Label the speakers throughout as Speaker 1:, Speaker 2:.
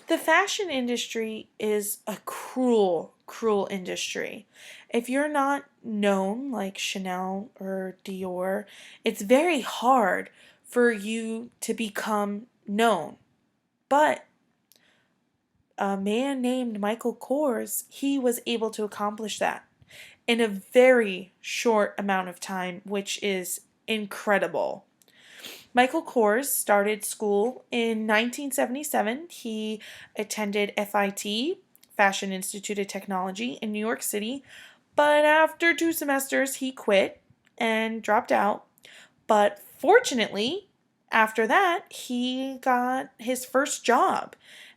Speaker 1: The fashion industry is a cruel, cruel industry. If you're not known like Chanel or Dior, it's very hard for you to become known. But a man named Michael Kors, he was able to accomplish that in a very short amount of time, which is incredible. Michael Kors started school in 1977. He attended FIT, Fashion Institute of Technology, in New York City, but after 2 semesters, he quit and dropped out. But fortunately, after that, he got his first job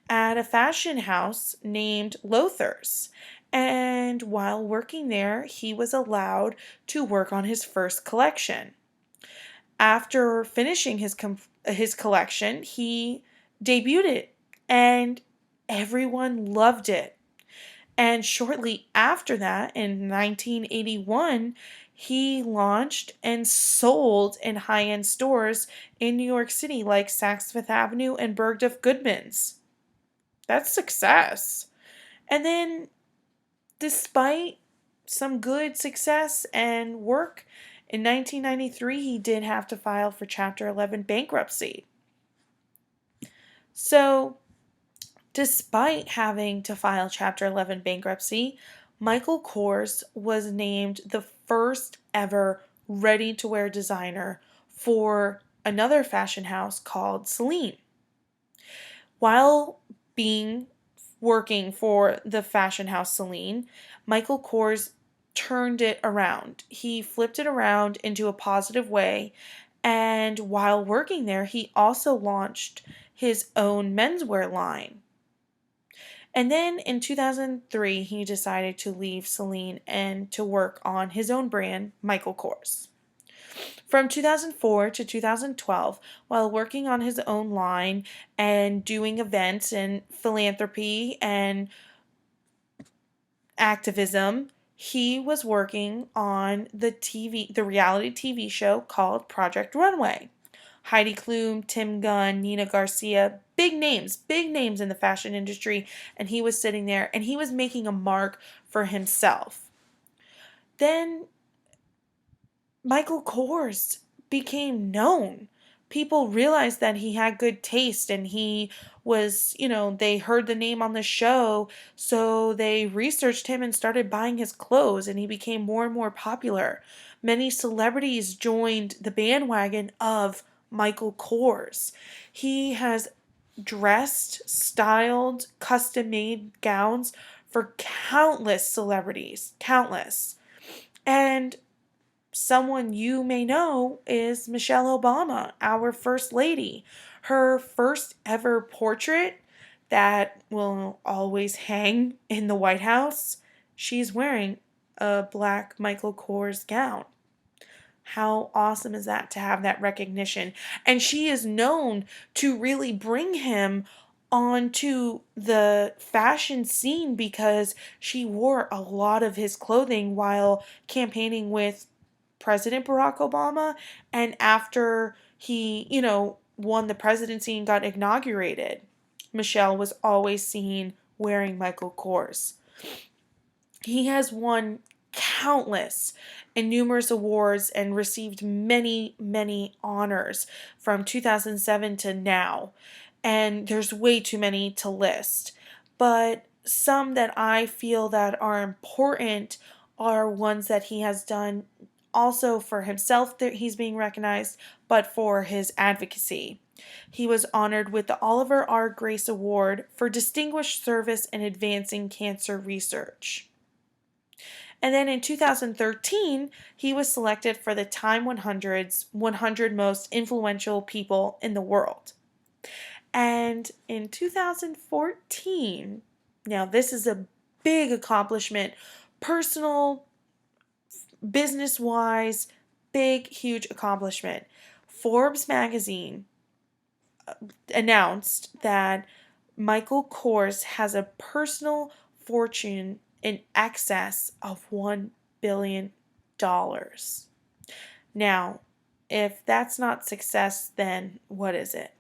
Speaker 1: at a fashion house named Lothars. And while working there, he was allowed to work on his first collection. After finishing his collection, he debuted it and everyone loved it. And shortly after that, in 1981, he launched and sold in high-end stores in New York City like Saks Fifth Avenue and Bergdorf Goodman's. That's success. And then, despite some good success and work, in 1993 he did have to file for Chapter 11 bankruptcy. So, despite having to file Chapter 11 bankruptcy, Michael Kors was named the first ever ready to wear designer for another fashion house called Celine. While being working for the fashion house Celine, Michael Kors turned it around. He flipped it around into a positive way, and while working there, he also launched his own menswear line. And then in 2003, he decided to leave Celine and to work on his own brand, Michael Kors. From 2004 to 2012, while working on his own line and doing events and philanthropy and activism, he was working on the reality TV show called Project Runway. Heidi Klum, Tim Gunn, Nina Garcia, big names in the fashion industry, and he was sitting there and he was making a mark for himself. Then Michael Kors became known. People realized that he had good taste and he was, they heard the name on the show, so they researched him and started buying his clothes, and he became more and more popular. Many celebrities joined the bandwagon of Michael Kors. He has dressed, styled, custom made gowns for countless celebrities, countless. And someone you may know is Michelle Obama, our First Lady. Her first ever portrait that will always hang in the White House, she's wearing a black Michael Kors gown. How awesome is that to have that recognition? And she is known to really bring him onto the fashion scene because she wore a lot of his clothing while campaigning with President Barack Obama and after he, won the presidency and got inaugurated. Michelle was always seen wearing Michael Kors. He has won countless and numerous awards and received many, many honors from 2007 to now. And there's way too many to list. But some that I feel that are important are ones that he has done also for himself that he's being recognized, but for his advocacy. He was honored with the Oliver R. Grace Award for distinguished service in advancing cancer research. And then in 2013, he was selected for the Time 100's 100 Most Influential People in the World. And in 2014, now this is a big accomplishment, personal, business-wise, big, huge accomplishment. Forbes magazine announced that Michael Kors has a personal fortune in excess of $1 billion. Now, if that's not success, then what is it?